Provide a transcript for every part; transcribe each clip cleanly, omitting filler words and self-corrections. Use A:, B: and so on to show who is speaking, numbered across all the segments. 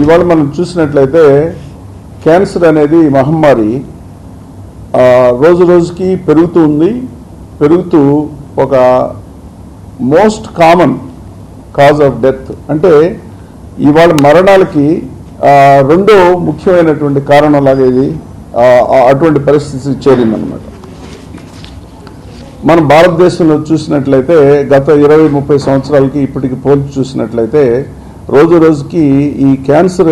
A: ఇవాళ మనం చూసినట్లయితే క్యాన్సర్ అనేది మహమ్మారి రోజు రోజుకి పెరుగుతూ ఒక most common cause of death. అంటే ఇవాళ మరణాలకి రెండో ముఖ్యమైనటువంటి కారణం లాగా ఇది అటువంటి పరిస్థితి చేరిందనమాట. మనం భారతదేశంలో చూసినట్లయితే గత 20-30 సంవత్సరాలకి ఇప్పటికి పోల్చి చూసినట్లయితే రోజు రోజుకి ఈ క్యాన్సర్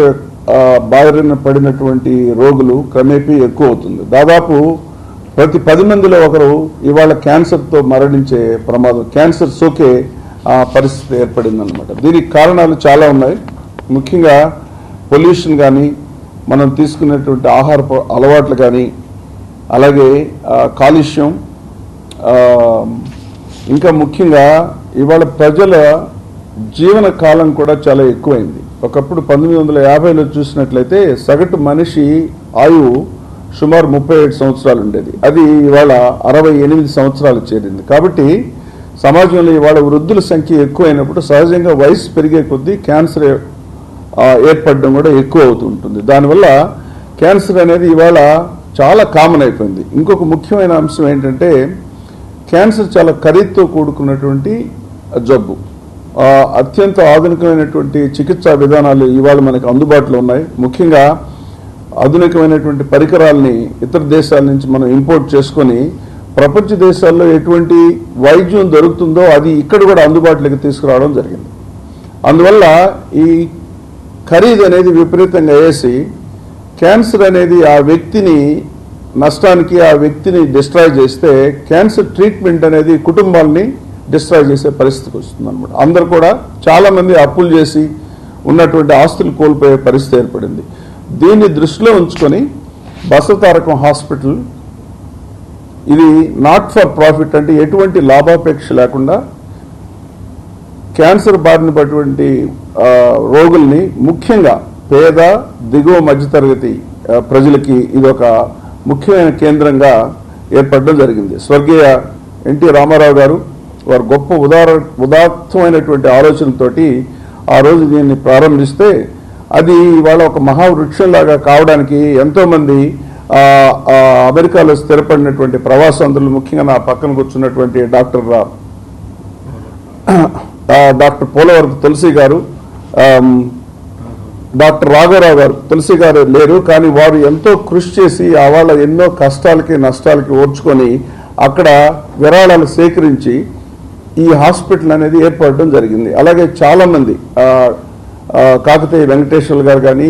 A: బారిన పడినటువంటి రోగులు క్రమేపీ ఎక్కువ అవుతుంది. దాదాపు ప్రతి 10 మందిలో ఒకరు ఇవాళ క్యాన్సర్తో మరణించే ప్రమాదం, క్యాన్సర్ సోకే పరిస్థితి ఏర్పడిందనమాట. దీనికి కారణాలు చాలా ఉన్నాయి. ముఖ్యంగా పొల్యూషన్ కానీ, మనం తీసుకునేటువంటి ఆహార అలవాట్లు కానీ, అలాగే కాలుష్యం, ఇంకా ముఖ్యంగా ఇవాళ ప్రజల జీవన కాలం కూడా చాలా ఎక్కువైంది. ఒకప్పుడు 1950లో చూసినట్లయితే సగటు మనిషి ఆయువు సుమారు 37 సంవత్సరాలు ఉండేది. అది ఇవాళ 68 సంవత్సరాలు చేరింది. కాబట్టి సమాజంలో ఇవాళ వృద్ధుల సంఖ్య ఎక్కువైనప్పుడు సహజంగా వయసు పెరిగే కొద్దీ క్యాన్సర్ ఏర్పడడం కూడా ఎక్కువ అవుతుంటుంది. దానివల్ల క్యాన్సర్ అనేది ఇవాళ చాలా కామన్ అయిపోయింది. ఇంకొక ముఖ్యమైన అంశం ఏంటంటే క్యాన్సర్ చాలా ఖరీదుతో కూడుకున్నటువంటి జబ్బు. అత్యంత ఆధునికమైనటువంటి చికిత్సా విధానాలు ఇవాళ మనకు అందుబాటులో ఉన్నాయి. ముఖ్యంగా ఆధునికమైనటువంటి పరికరాలని ఇతర దేశాల నుంచి మనం ఇంపోర్ట్ చేసుకొని ప్రపంచ దేశాల్లో ఎటువంటి వైద్యం దొరుకుతుందో అది ఇక్కడ కూడా అందుబాటులోకి తీసుకురావడం జరిగింది. అందువల్ల ఈ ఖరీదు అనేది విపరీతంగా వేసి క్యాన్సర్ అనేది ఆ వ్యక్తిని నష్టానికి, ఆ వ్యక్తిని డిస్ట్రాయ్ చేస్తే క్యాన్సర్ ట్రీట్మెంట్ అనేది కుటుంబాలని డిస్ట్రాయ్ చేసే పరిస్థితికి వస్తుంది అనమాట. అందరూ కూడా చాలా మంది అప్పులు చేసి ఉన్నటువంటి ఆస్తులు కోల్పోయే పరిస్థితి ఏర్పడింది. దీన్ని దృష్టిలో ఉంచుకొని బసవతారకం హాస్పిటల్ ఇది నాట్ ఫర్ ప్రాఫిట్, అంటే ఎటువంటి లాభాపేక్ష లేకుండా క్యాన్సర్ బారిన పడినటువంటి రోగుల్ని, ముఖ్యంగా పేద దిగువ మధ్యతరగతి ప్రజలకి ఇది ఒక ముఖ్యమైన కేంద్రంగా ఏర్పడడం జరిగింది. స్వర్గీయ ఎన్టీ రామారావు గారు వారు గొప్ప ఉదాత్తమైనటువంటి ఆలోచనతోటి ఆ రోజు దీన్ని ప్రారంభిస్తే అది ఇవాళ ఒక మహావృక్షంలాగా కావడానికి ఎంతోమంది అమెరికాలో స్థిరపడినటువంటి ప్రవాసాంధ్రులు, ముఖ్యంగా నా పక్కన కూర్చున్నటువంటి డాక్టర్ పోలవరపు తులసి గారు, డాక్టర్ రాఘవరావు గారు, తులసి గారు లేరు కానీ వారు ఎంతో కృషి చేసి వాళ్ళ ఎన్నో కష్టాలకి నష్టాలకి ఓర్చుకొని అక్కడ విరాళాలు సేకరించి ఈ హాస్పిటల్ అనేది ఏర్పడడం జరిగింది. అలాగే చాలామంది కాకతీయ వెంకటేశ్వర గారు కానీ,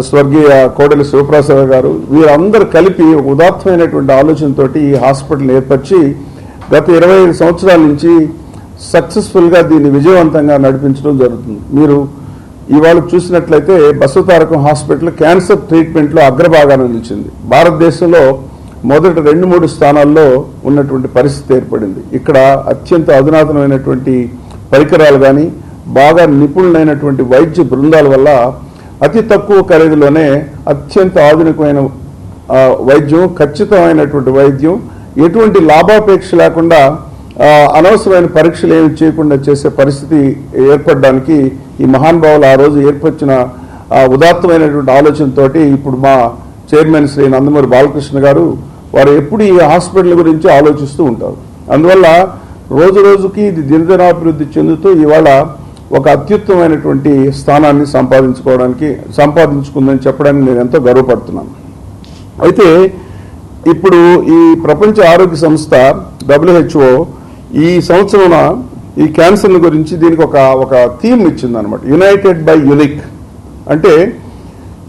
A: స్వర్గీయ కోడెల శివప్రసాద్ గారు, వీరందరూ కలిపి ఉదాత్తమైనటువంటి ఆలోచనతో ఈ హాస్పిటల్ ఏర్పరిచి గత 25 సంవత్సరాల నుంచి సక్సెస్ఫుల్గా దీన్ని విజయవంతంగా నడిపించడం జరుగుతుంది. మీరు ఇవాళ చూసినట్లయితే బసవతారకం హాస్పిటల్ క్యాన్సర్ ట్రీట్మెంట్లో అగ్రభాగాన్ని నిలిచింది. భారతదేశంలో మొదటి 2-3 స్థానాల్లో ఉన్నటువంటి పరిస్థితి ఏర్పడింది. ఇక్కడ అత్యంత అధునాతనమైనటువంటి పరికరాలు కానీ, బాగా నిపుణులైనటువంటి వైద్య బృందాల వల్ల అతి తక్కువ ఖరీదులోనే అత్యంత ఆధునికమైన వైద్యం, ఖచ్చితమైనటువంటి వైద్యం, ఎటువంటి లాభాపేక్ష లేకుండా అనవసరమైన పరీక్షలు ఏమి చేయకుండా చేసే పరిస్థితి ఏర్పడడానికి ఈ మహానుభావులు ఆ రోజు ఏర్పరిచిన ఉదాత్తమైనటువంటి ఆలోచనతోటి ఇప్పుడు మా చైర్మన్ శ్రీ నందమూరి బాలకృష్ణ గారు వారు ఎప్పుడు ఈ హాస్పిటల్ గురించి ఆలోచిస్తూ ఉంటారు. అందువల్ల రోజు రోజుకి ఇది దినదినాభివృద్ధి చెందుతూ ఇవాళ ఒక అత్యుత్తమైనటువంటి స్థానాన్ని సంపాదించుకుందని చెప్పడానికి నేను ఎంతో గర్వపడుతున్నాను. అయితే ఇప్పుడు ఈ ప్రపంచ ఆరోగ్య సంస్థ WHO ఈ సంవత్సరం ఈ క్యాన్సర్ గురించి దీనికి ఒక థీమ్ ఇచ్చిందనమాట, యునైటెడ్ బై యునిక్. అంటే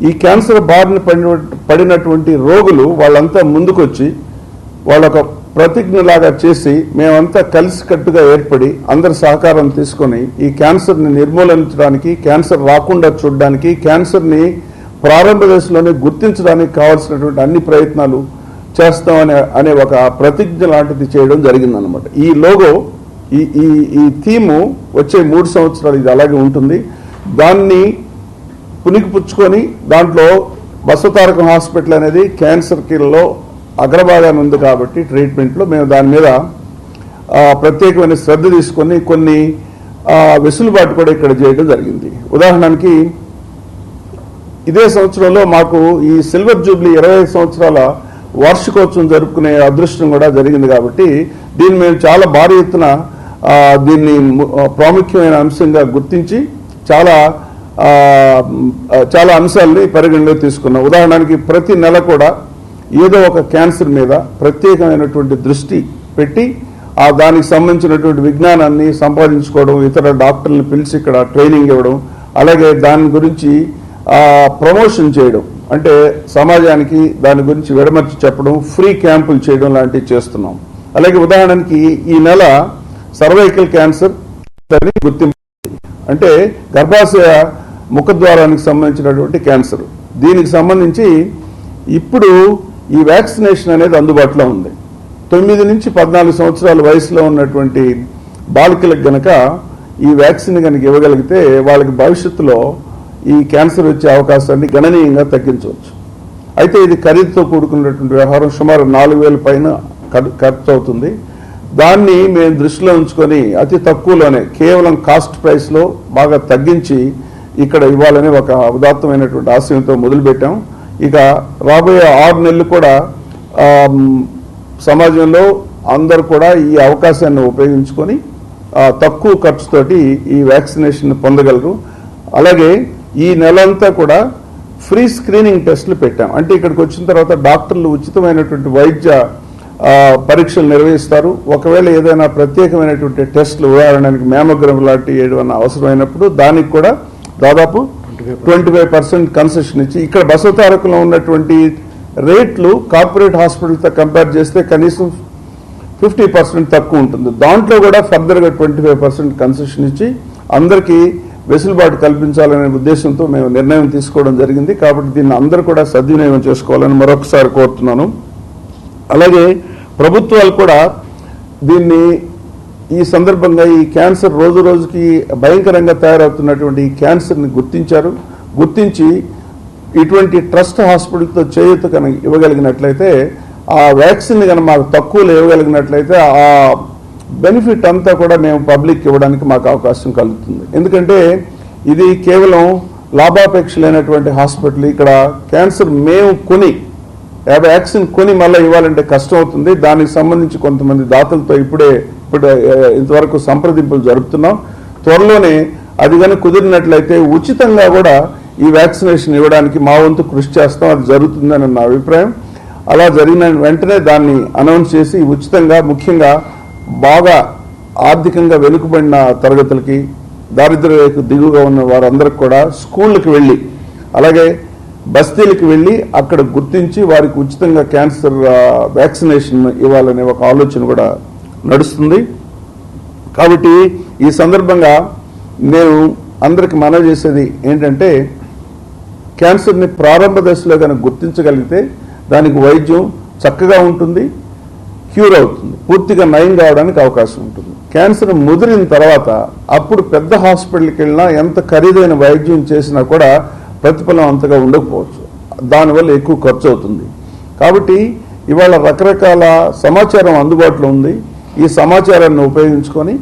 A: ఈ క్యాన్సర్ బారిన పడినటువంటి రోగులు వాళ్ళంతా ముందుకొచ్చి వాళ్ళొక ప్రతిజ్ఞలాగా చేసి మేమంతా కలిసికట్టుగా ఏర్పడి అందరి సహకారం తీసుకొని ఈ క్యాన్సర్ని నిర్మూలించడానికి, క్యాన్సర్ రాకుండా చూడడానికి, క్యాన్సర్ని ప్రారంభ దశలోనే గుర్తించడానికి కావాల్సినటువంటి అన్ని ప్రయత్నాలు చేస్తామనే ఒక ప్రతిజ్ఞ లాంటిది చేయడం జరిగిందనమాట. ఈ లోగో, ఈ థీము వచ్చే 3 సంవత్సరాలు ఇది అలాగే ఉంటుంది. దాన్ని పుణికిపుచ్చుకొని దాంట్లో బసవతారకం హాస్పిటల్ అనేది క్యాన్సర్ కిల్లో అగ్రభాగాన్ని ఉంది కాబట్టి ట్రీట్మెంట్లో మేము దాని మీద ప్రత్యేకమైన శ్రద్ధ తీసుకొని కొన్ని వెసులుబాటు కూడా ఇక్కడ చేయడం జరిగింది. ఉదాహరణకి ఇదే సంవత్సరంలో మాకు ఈ సిల్వర్ జూబ్లీ 25 సంవత్సరాల వార్షికోత్సవం జరుపుకునే అదృష్టం కూడా జరిగింది. కాబట్టి దీన్ని మేము చాలా భారీ ఎత్తున దీన్ని ప్రాముఖ్యమైన అంశంగా గుర్తించి చాలా అంశాలని పరిగణలో తీసుకున్నాం. ఉదాహరణకి ప్రతి నెల కూడా ఏదో ఒక క్యాన్సర్ మీద ప్రత్యేకమైనటువంటి దృష్టి పెట్టి దానికి సంబంధించినటువంటి విజ్ఞానాన్ని సంపాదించుకోవడం, ఇతర డాక్టర్లను పిలిచి ఇక్కడ ట్రైనింగ్ ఇవ్వడం, అలాగే దాని గురించి ప్రమోషన్ చేయడం, అంటే సమాజానికి దాని గురించి విడమర్చి చెప్పడం, ఫ్రీ క్యాంపులు చేయడం లాంటివి చేస్తున్నాం. అలాగే ఉదాహరణకి ఈ నెల సర్వైకల్ క్యాన్సర్ అని గుర్తింపు, అంటే గర్భాశయ ముఖద్వారానికి సంబంధించినటువంటి క్యాన్సర్. దీనికి సంబంధించి ఇప్పుడు ఈ వ్యాక్సినేషన్ అనేది అందుబాటులో ఉంది. 9 నుంచి 14 సంవత్సరాల వయసులో ఉన్నటువంటి బాలికలకు గనక ఈ వ్యాక్సిన్ కనుక ఇవ్వగలిగితే వాళ్ళకి భవిష్యత్తులో ఈ క్యాన్సర్ వచ్చే అవకాశాన్ని గణనీయంగా తగ్గించవచ్చు. అయితే ఇది ఖరీదుతో కూడుకున్నటువంటి వ్యవహారం, సుమారు 4,000 పైన ఖర్చు అవుతుంది. దాన్ని మేము దృష్టిలో ఉంచుకొని అతి తక్కువలోనే కేవలం కాస్ట్ ప్రైస్లో బాగా తగ్గించి ఇక్కడ ఇవ్వాలని ఒక ఉదాత్తమైనటువంటి ఆశయంతో మొదలుపెట్టాం. ఇక రాబోయే 6 నెలలు కూడా సమాజంలో అందరూ కూడా ఈ అవకాశాన్ని ఉపయోగించుకొని తక్కువ ఖర్చుతోటి ఈ వ్యాక్సినేషన్ పొందగలరు. అలాగే ఈ నెలంతా కూడా ఫ్రీ స్క్రీనింగ్ టెస్టులు పెట్టాం. అంటే ఇక్కడికి వచ్చిన తర్వాత డాక్టర్లు ఉచితమైనటువంటి వైద్య పరీక్షలు నిర్వహిస్తారు. ఒకవేళ ఏదైనా ప్రత్యేకమైనటువంటి టెస్టులు, ఉదాహరణకి మ్యామోగ్రమ్ లాంటి ఏదైనా అవసరమైనప్పుడు దానికి కూడా దాదాపు 25% కన్సెషన్ ఇచ్చి, ఇక్కడ బసవతారకంలో ఉన్నటువంటి రేట్లు కార్పొరేట్ హాస్పిటల్తో కంపేర్ చేస్తే కనీసం 50% తక్కువ ఉంటుంది. దాంట్లో కూడా ఫర్దర్గా 25% కన్సెషన్ ఇచ్చి అందరికీ వెసులుబాటు కల్పించాలనే ఉద్దేశంతో మేము నిర్ణయం తీసుకోవడం జరిగింది. కాబట్టి దీన్ని అందరూ కూడా సద్వినియోగం చేసుకోవాలని మరొకసారి కోరుతున్నాను. అలాగే ప్రభుత్వాలు కూడా దీన్ని ఈ సందర్భంగా ఈ క్యాన్సర్ రోజు రోజుకి భయంకరంగా తయారవుతున్నటువంటి ఈ క్యాన్సర్ని గుర్తించి ఇటువంటి ట్రస్ట్ హాస్పిటల్తో చేయూత కనుక ఇవ్వగలిగినట్లయితే, ఆ వ్యాక్సిన్ కనుక మాకు తక్కువలో ఇవ్వగలిగినట్లయితే ఆ బెనిఫిట్ అంతా కూడా మేము పబ్లిక్ ఇవ్వడానికి మాకు అవకాశం కలుగుతుంది. ఎందుకంటే ఇది కేవలం లాభాపేక్ష లేనటువంటి హాస్పిటల్. ఇక్కడ క్యాన్సర్ మేము వ్యాక్సిన్ కొని మళ్ళీ ఇవ్వాలంటే కష్టం అవుతుంది. దానికి సంబంధించి కొంతమంది దాతలతో ఇప్పుడు ఇంతవరకు సంప్రదింపులు జరుపుతున్నాం. త్వరలోనే అది కనుక కుదిరినట్లయితే ఉచితంగా కూడా ఈ వ్యాక్సినేషన్ ఇవ్వడానికి మా వంతు కృషి చేస్తాం. అది జరుగుతుందని నా అభిప్రాయం. అలా జరిగిన వెంటనే దాన్ని అనౌన్స్ చేసి ఉచితంగా, ముఖ్యంగా బాగా ఆర్థికంగా వెనుకబడిన తరగతులకి, దారిద్ర్య రేఖకు దిగువగా ఉన్న వారందరికి కూడా స్కూళ్ళకి వెళ్ళి, అలాగే బస్తీలకు వెళ్ళి అక్కడ గుర్తించి వారికి ఉచితంగా క్యాన్సర్ వ్యాక్సినేషన్ ఇవ్వాలనే ఒక ఆలోచన కూడా నడుస్తుంది. కాబట్టి ఈ సందర్భంగా నేను అందరికి మనవి చేసేది ఏంటంటే, క్యాన్సర్ని ప్రారంభ దశలో కనుక గుర్తించగలిగితే దానికి వైద్యం చక్కగా ఉంటుంది, క్యూర్ అవుతుంది, పూర్తిగా నయం కావడానికి అవకాశం ఉంటుంది. క్యాన్సర్ ముదిరిన తర్వాత అప్పుడు పెద్ద హాస్పిటల్కి వెళ్ళినా ఎంత ఖరీదైన వైద్యం చేసినా కూడా ప్రతిఫలం అంతగా ఉండకపోవచ్చు, దానివల్ల ఎక్కువ ఖర్చు అవుతుంది. కాబట్టి ఇవాళ రకరకాల సమాచారం అందుబాటులో ఉంది. ఈ సమాచారాన్ని ఉపయోగించుకొని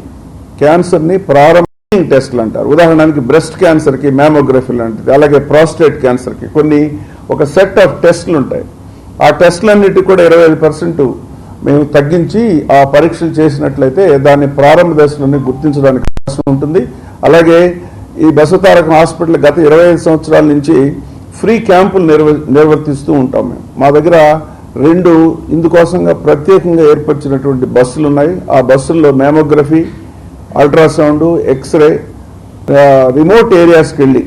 A: క్యాన్సర్ని ప్రారంభింగ్ టెస్టులు అంటారు. ఉదాహరణకి బ్రెస్ట్ క్యాన్సర్కి మ్యామోగ్రఫీ లాంటిది, అలాగే ప్రాస్టేట్ క్యాన్సర్కి ఒక సెట్ ఆఫ్ టెస్టులు ఉంటాయి. ఆ టెస్టులన్నిటి కూడా 25% మేము తగ్గించి ఆ పరీక్షలు చేసినట్లయితే దాన్ని ప్రారంభ దశలోనే గుర్తించడానికి అవకాశం ఉంటుంది. అలాగే ఈ బసవతారకం హాస్పిటల్ గత 25 సంవత్సరాల నుంచి ఫ్రీ క్యాంపులు నిర్వర్తిస్తూ ఉంటాం. మా దగ్గర 2 ఇందుకోసంగా ప్రత్యేకంగా ఏర్పరిచినటువంటి బస్సులు ఉన్నాయి. ఆ బస్సుల్లో మ్యామోగ్రఫీ, అల్ట్రాసౌండ్, ఎక్స్రే, రిమోట్ ఏరియాస్కి వెళ్ళి,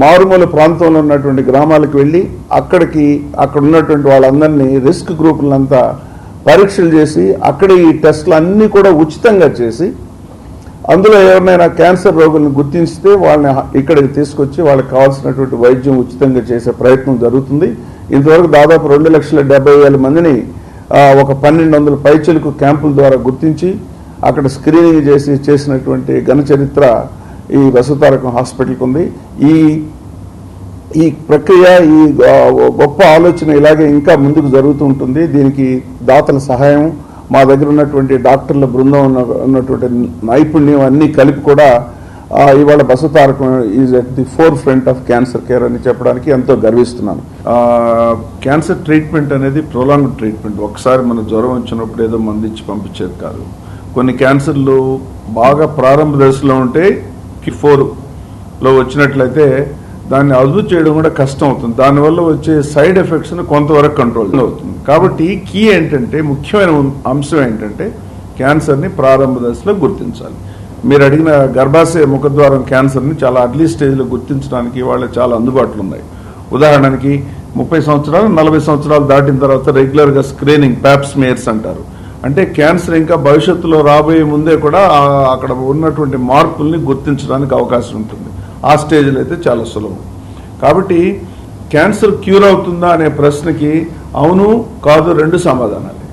A: మారుమూల ప్రాంతంలో ఉన్నటువంటి గ్రామాలకు వెళ్ళి అక్కడ ఉన్నటువంటి వాళ్ళందరినీ, రిస్క్ గ్రూపులంతా పరీక్షలు చేసి అక్కడ ఈ టెస్టులు అన్నీ కూడా ఉచితంగా చేసి, అందులో ఎవరినైనా క్యాన్సర్ రోగులను గుర్తించితే వాళ్ళని ఇక్కడికి తీసుకొచ్చి వాళ్ళకి కావాల్సినటువంటి వైద్యం ఉచితంగా చేసే ప్రయత్నం జరుగుతుంది. ఇంతవరకు దాదాపు 2,70,000 మందిని ఒక 1,200 పైచిలకు క్యాంపుల ద్వారా గుర్తించి అక్కడ స్క్రీనింగ్ చేసినటువంటి ఘన చరిత్ర ఈ బసవతారకం హాస్పిటల్కి ఉంది. ఈ ప్రక్రియ, ఈ గొప్ప ఆలోచన ఇలాగే ఇంకా ముందుకు జరుగుతూ ఉంటుంది. దీనికి దాతల సహాయం, మా దగ్గర ఉన్నటువంటి డాక్టర్ల బృందం ఉన్నటువంటి నైపుణ్యం అన్నీ కలిపి కూడా ఇవాళ Basavatarakam is at the four front of cancer care అని చెప్పడానికి ఎంతో గర్విస్తున్నాను. క్యాన్సర్ ట్రీట్మెంట్ అనేది ప్రొలాంగ్ ట్రీట్మెంట్. ఒకసారి మన జ్వరం వచ్చినప్పుడు ఏదో మందు ఇచ్చి పంపించేది కాదు. కొన్ని క్యాన్సర్లు బాగా ప్రారంభ దశలో ఉంటే Q4లో వచ్చినట్లయితే దాన్ని అదుపు చేయడం కూడా కష్టం అవుతుంది. దానివల్ల వచ్చే సైడ్ ఎఫెక్ట్స్ని కొంతవరకు కంట్రోల్ అవుతుంది. కాబట్టి కీ ఏంటంటే, ముఖ్యమైన అంశం ఏంటంటే క్యాన్సర్ని ప్రారంభ దశలో గుర్తించాలి. మీరు అడిగిన గర్భాశయ ముఖద్వారం క్యాన్సర్ని చాలా అర్లీ స్టేజ్లో గుర్తించడానికి ఇవాళ చాలా అందుబాటులో ఉన్నాయి. ఉదాహరణకి 30 సంవత్సరాలు 40 సంవత్సరాలు దాటిన తర్వాత రెగ్యులర్గా స్క్రీనింగ్ ప్యాప్స్మియర్స్ అంటారు. అంటే క్యాన్సర్ ఇంకా భవిష్యత్తులో రాబోయే ముందే కూడా అక్కడ ఉన్నటువంటి మార్పుల్ని గుర్తించడానికి అవకాశం ఉంటుంది. ఆ స్టేజ్లో అయితే చాలా సులభం. కాబట్టి క్యాన్సర్ క్యూర్ అవుతుందా అనే ప్రశ్నకి అవును కాదు రెండు సమాధానాలు.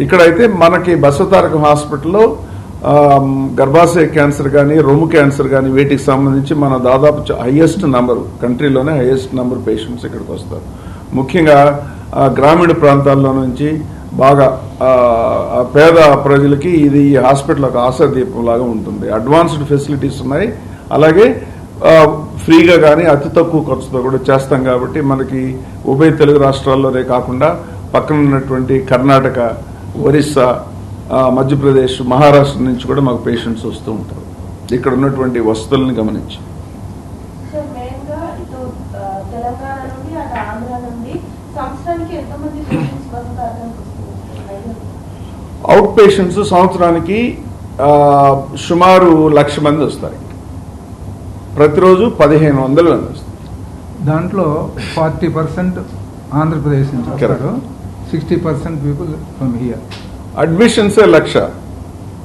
A: ఇక్కడైతే మనకి బసవతారకం హాస్పిటల్లో గర్భాశయ క్యాన్సర్ కానీ రొమ్ము క్యాన్సర్ కానీ వీటికి సంబంధించి మన దాదాపు హైయెస్ట్ నంబర్, కంట్రీలోనే హైయెస్ట్ నంబర్ పేషెంట్స్ ఇక్కడికి వస్తారు. ముఖ్యంగా గ్రామీణ ప్రాంతాల్లో నుంచి బాగా పేద ప్రజలకి ఇది ఈ హాస్పిటల్ ఒక ఆశాదీపం లాగా ఉంటుంది. అడ్వాన్స్డ్ ఫెసిలిటీస్ ఉన్నాయి. అలాగే ఫ్రీగా కానీ అతి తక్కువ ఖర్చుతో కూడా చేస్తాం. కాబట్టి మనకి ఉభయ తెలుగు రాష్ట్రాల్లోనే కాకుండా పక్కన ఉన్నటువంటి కర్ణాటక, ఒరిస్సా, మధ్యప్రదేశ్, మహారాష్ట్ర నుంచి కూడా మాకు పేషెంట్స్ వస్తూ ఉంటారు ఇక్కడ ఉన్నటువంటి వసతుల్ని గమనించి. అవుట్ పేషెంట్స్ సంవత్సరానికి సుమారు 1,00,000 మంది వస్తారు. ప్రతిరోజు 1,500 మంది వస్తారు.
B: దాంట్లో 40% ఆంధ్రప్రదేశ్ నుంచి వస్తారు, 60% people from here.
A: Admissions 1,00,000,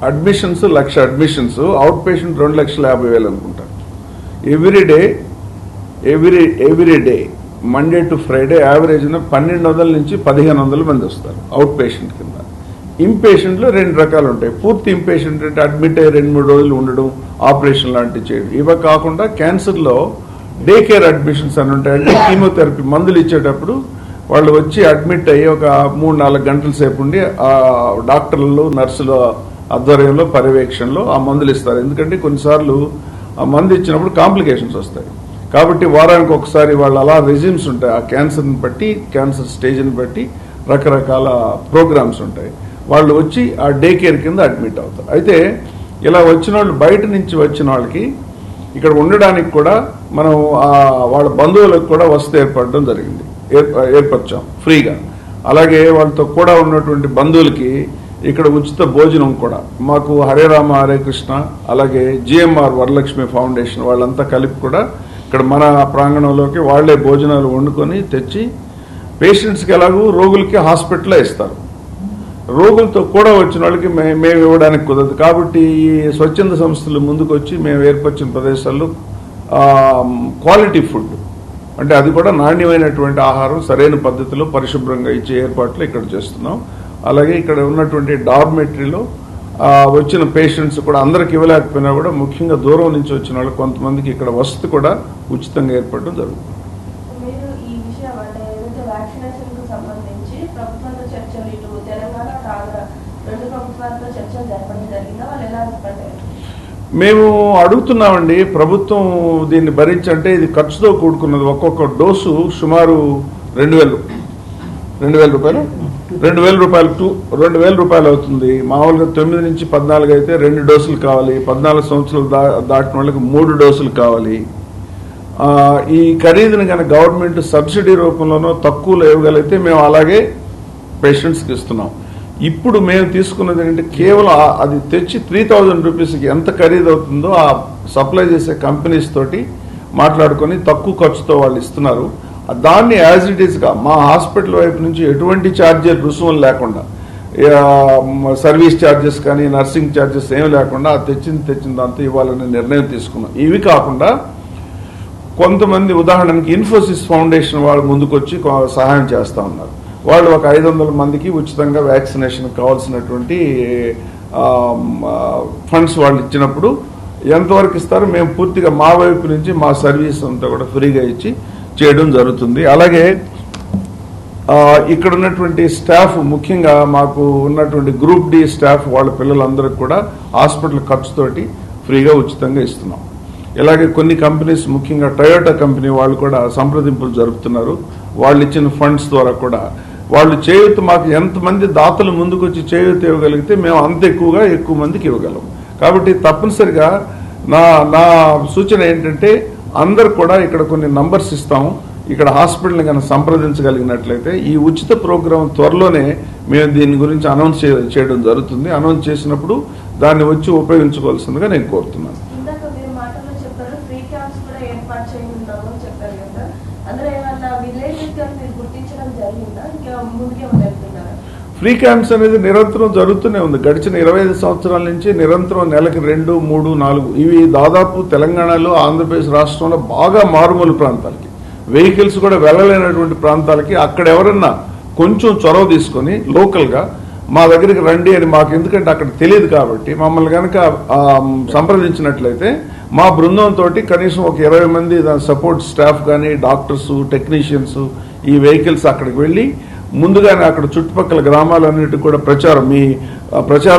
A: admissions 1,00,000 admissions. Out patient 2,50,000 అనుకుంటారు. Every day Monday to Friday average 1,200 నుంచి 1,500 మంది వస్తారు అవుట్ పేషెంట్ కింద. ఇంపేషెంట్లు 2 రకాలు ఉంటాయి. పూర్తి ఇంపేషెంట్ అంటే అడ్మిట్ అయ్యి 2-3 రోజులు ఉండడం, ఆపరేషన్ లాంటివి చేయడం. ఇవి కాకుండా క్యాన్సర్లో డే కేర్ అడ్మిషన్స్ అని ఉంటాయి. అంటే కీమోథెరపీ మందులు ఇచ్చేటప్పుడు వాళ్ళు వచ్చి అడ్మిట్ అయ్యి ఒక 3-4 గంటల సేపు ఉండి ఆ డాక్టర్లు, నర్సుల ఆధ్వర్యంలో పర్యవేక్షణలో ఆ మందులు ఇస్తారు. ఎందుకంటే కొన్నిసార్లు ఆ మందు ఇచ్చినప్పుడు కాంప్లికేషన్స్ వస్తాయి. కాబట్టి వారానికి ఒకసారి వాళ్ళు అలా రెజ్యూమ్స్ ఉంటాయి. ఆ క్యాన్సర్ని బట్టి, క్యాన్సర్ స్టేజ్ని బట్టి రకరకాల ప్రోగ్రామ్స్ ఉంటాయి. వాళ్ళు వచ్చి ఆ డే కేర్ కింద అడ్మిట్ అవుతారు. అయితే ఇలా వచ్చిన వాళ్ళు, బయట నుంచి వచ్చిన వాళ్ళకి ఇక్కడ ఉండడానికి కూడా మనం వాళ్ళ బంధువులకు కూడా వసతి ఏర్పరచాం ఫ్రీగా. అలాగే వాళ్ళతో కూడా ఉన్నటువంటి బంధువులకి ఇక్కడ ఉచిత భోజనం కూడా మాకు హరే రామ హరే కృష్ణ, అలాగే జిఎంఆర్ వరలక్ష్మి ఫౌండేషన్ వాళ్ళంతా కలిపి కూడా ఇక్కడ మన ప్రాంగణంలోకి వాళ్లే భోజనాలు వండుకొని తెచ్చి పేషెంట్స్కి ఎలాగూ రోగులకి హాస్పిటల్లో ఇస్తారు. రోగులతో కూడా వచ్చిన వాళ్ళకి మేము ఇవ్వడానికి కుదరదు. కాబట్టి ఈ స్వచ్ఛంద సంస్థలు ముందుకు వచ్చి మేము ఏర్పరిచిన ప్రదేశాల్లో క్వాలిటీ ఫుడ్, అంటే అది కూడా నాణ్యమైనటువంటి ఆహారం సరైన పద్ధతిలో పరిశుభ్రంగా ఇచ్చే ఏర్పాట్లు ఇక్కడ చేస్తున్నాం. అలాగే ఇక్కడ ఉన్నటువంటి డార్మెటరీలో వచ్చిన పేషెంట్స్ కూడా అందరికి ఇవ్వలేకపోయినా కూడా ముఖ్యంగా దూరం నుంచి వచ్చిన వాళ్ళు కొంతమందికి ఇక్కడ వసతి కూడా ఉచితంగా ఏర్పడడం జరుగుతుంది. మేము అడుగుతున్నామండి, ప్రభుత్వం దీన్ని భరించంటే ఇది ఖర్చుతో కూడుకున్నది. ఒక్కొక్క డోసు సుమారు 2,000 రూపాయలు 2,000 రూపాయలు అవుతుంది. మామూలుగా 9 నుంచి 14 అయితే 2 డోసులు కావాలి. 14 సంవత్సరాలు దాటిన వాళ్ళకి 3 డోసులు కావాలి. ఈ ఖరీదుని కనుక గవర్నమెంట్ సబ్సిడీ రూపంలోనో తక్కువలో ఇవ్వగలిగితే మేము అలాగే పేషెంట్స్కి ఇస్తున్నాం. ఇప్పుడు మేము తీసుకున్నది ఏంటంటే కేవలం అది తెచ్చి 3,000 రూపీస్కి ఎంత ఖరీదు అవుతుందో ఆ సప్లై చేసే కంపెనీస్ తోటి మాట్లాడుకొని తక్కువ ఖర్చుతో వాళ్ళు ఇస్తున్నారు. దాన్ని యాజ్ ఇట్ ఈస్గా మా హాస్పిటల్ వైపు నుంచి ఎటువంటి ఛార్జీలు రుసుములు లేకుండా, సర్వీస్ ఛార్జెస్ కానీ నర్సింగ్ ఛార్జెస్ ఏమి లేకుండా తెచ్చిన దాంతో ఇవ్వాలనే నిర్ణయం తీసుకున్నాం. ఇవి కాకుండా కొంతమంది, ఉదాహరణకి ఇన్ఫోసిస్ ఫౌండేషన్ వాళ్ళు ముందుకొచ్చి సహాయం చేస్తూ ఉన్నారు. వాళ్ళు ఒక 500 మందికి ఉచితంగా వ్యాక్సినేషన్ కావాల్సినటువంటి ఫండ్స్ వాళ్ళు ఇచ్చినప్పుడు ఎంతవరకు ఇస్తారో మేము పూర్తిగా మా వైపు నుంచి మా సర్వీస్ అంతా కూడా ఫ్రీగా ఇచ్చి చేయడం జరుగుతుంది. అలాగే ఇక్కడ ఉన్నటువంటి స్టాఫ్, ముఖ్యంగా మాకు ఉన్నటువంటి గ్రూప్ డి స్టాఫ్ వాళ్ళ పిల్లలందరికీ కూడా హాస్పిటల్ ఖర్చుతోటి ఫ్రీగా ఉచితంగా ఇస్తున్నాం. ఇలాగే కొన్ని కంపెనీస్, ముఖ్యంగా టొయోటా కంపెనీ వాళ్ళు కూడా సంప్రదింపులు జరుపుతున్నారు. వాళ్ళు ఇచ్చిన ఫండ్స్ ద్వారా కూడా వాళ్ళు చేయూత, మాకు ఎంతమంది దాతలు ముందుకు వచ్చి చేయూత ఇవ్వగలిగితే మేము అంత ఎక్కువ మందికి ఇవ్వగలం. కాబట్టి తప్పనిసరిగా నా సూచన ఏంటంటే అందరు కూడా ఇక్కడ కొన్ని నంబర్స్ ఇస్తాము. ఇక్కడ హాస్పిటల్ని కనుక సంప్రదించగలిగినట్లయితే ఈ ఉచిత ప్రోగ్రాం త్వరలోనే మేము దీని గురించి అనౌన్స్ చేయడం జరుగుతుంది. అనౌన్స్ చేసినప్పుడు దాన్ని వచ్చి ఉపయోగించుకోవాల్సిందిగా నేను కోరుతున్నాను. ఫ్రీ క్యాంప్స్ అనేది నిరంతరం జరుగుతూనే ఉంది. గడిచిన 25 సంవత్సరాల నుంచి నిరంతరం నెలకి 2, 3, 4 ఇవి దాదాపు తెలంగాణలో, ఆంధ్రప్రదేశ్ రాష్ట్రంలో బాగా మారుమూల ప్రాంతాలకి, వెహికల్స్ కూడా వెళ్ళలేనటువంటి ప్రాంతాలకి అక్కడ ఎవరన్నా కొంచెం చొరవ తీసుకొని లోకల్గా మా దగ్గరికి రండి అని, మాకు ఎందుకంటే అక్కడ తెలియదు కాబట్టి మమ్మల్ని కనుక సంప్రదించినట్లయితే మా బృందంతో కనీసం ఒక 20 మంది సపోర్ట్ స్టాఫ్ కానీ, డాక్టర్స్, టెక్నీషియన్స్ ఈ వెహికల్స్ అక్కడికి వెళ్ళి ముందుగానే అక్కడ చుట్టుపక్కల గ్రామాలన్నిటికీ కూడా మీ ప్రచార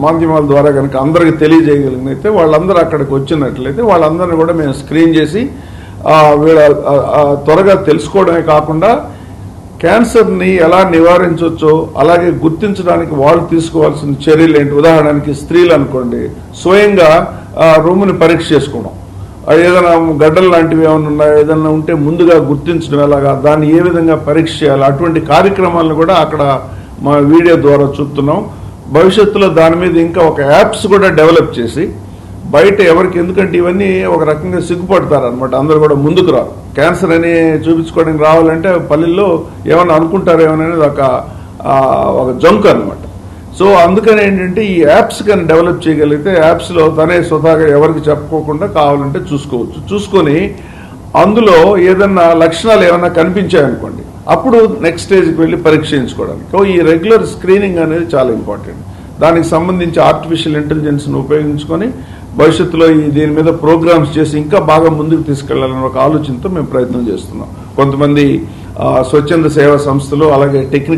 A: మాధ్యమాల ద్వారా కనుక అందరికి తెలియజేయగలిగినైతే వాళ్ళందరూ అక్కడికి వచ్చినట్లయితే వాళ్ళందరినీ కూడా మేము స్క్రీన్ చేసి త్వరగా తెలుసుకోవడమే కాకుండా క్యాన్సర్ని ఎలా నివారించవచ్చో అలాగే గుర్తించడానికి వాళ్ళు తీసుకోవాల్సిన చర్యలు ఏంటి. ఉదాహరణకి స్త్రీలు అనుకోండి, స్వయంగా రూముని పరీక్ష చేసుకోవడం, ఏదైనా గడ్డలు లాంటివి ఏమైనా ఉన్నాయో, ఏదైనా ఉంటే ముందుగా గుర్తించడం ఎలాగా, దాన్ని ఏ విధంగా పరీక్ష చేయాలి, అటువంటి కార్యక్రమాలను కూడా అక్కడ మా వీడియో ద్వారా చూపుతున్నాం. భవిష్యత్తులో దాని మీద ఇంకా ఒక యాప్స్ కూడా డెవలప్ చేసి బయట ఎవరికి, ఎందుకంటే ఇవన్నీ ఒక రకంగా సిగ్గుపడతారనమాట, అందరూ కూడా ముందుకు రారు. క్యాన్సర్ అని చూపించుకోవడానికి రావాలంటే పల్లెల్లో ఏమన్నా అనుకుంటారేమోననేది ఒక జంక్ అనమాట. సో అందుకని ఏంటంటే ఈ యాప్స్ కానీ డెవలప్ చేయగలిగితే యాప్స్లో తనే స్వతహాగా ఎవరికి చెప్పుకోకుండా కావాలంటే చూసుకొని అందులో ఏదన్నా లక్షణాలు ఏమైనా కనిపించాయనుకోండి, అప్పుడు నెక్స్ట్ స్టేజ్కి వెళ్ళి పరీక్ష చేయించుకోవడానికి. ఈ రెగ్యులర్ స్క్రీనింగ్ అనేది చాలా ఇంపార్టెంట్. దానికి సంబంధించి ఆర్టిఫిషియల్ ఇంటెలిజెన్స్ను ఉపయోగించుకొని భవిష్యత్తులో దీని మీద ప్రోగ్రామ్స్ చేసి ఇంకా బాగా ముందుకు తీసుకెళ్లాలని ఒక ఆలోచనతో మేము ప్రయత్నం చేస్తున్నాం. కొంతమంది స్వచ్ఛంద సేవా సంస్థలు అలాగే టెక్నికల్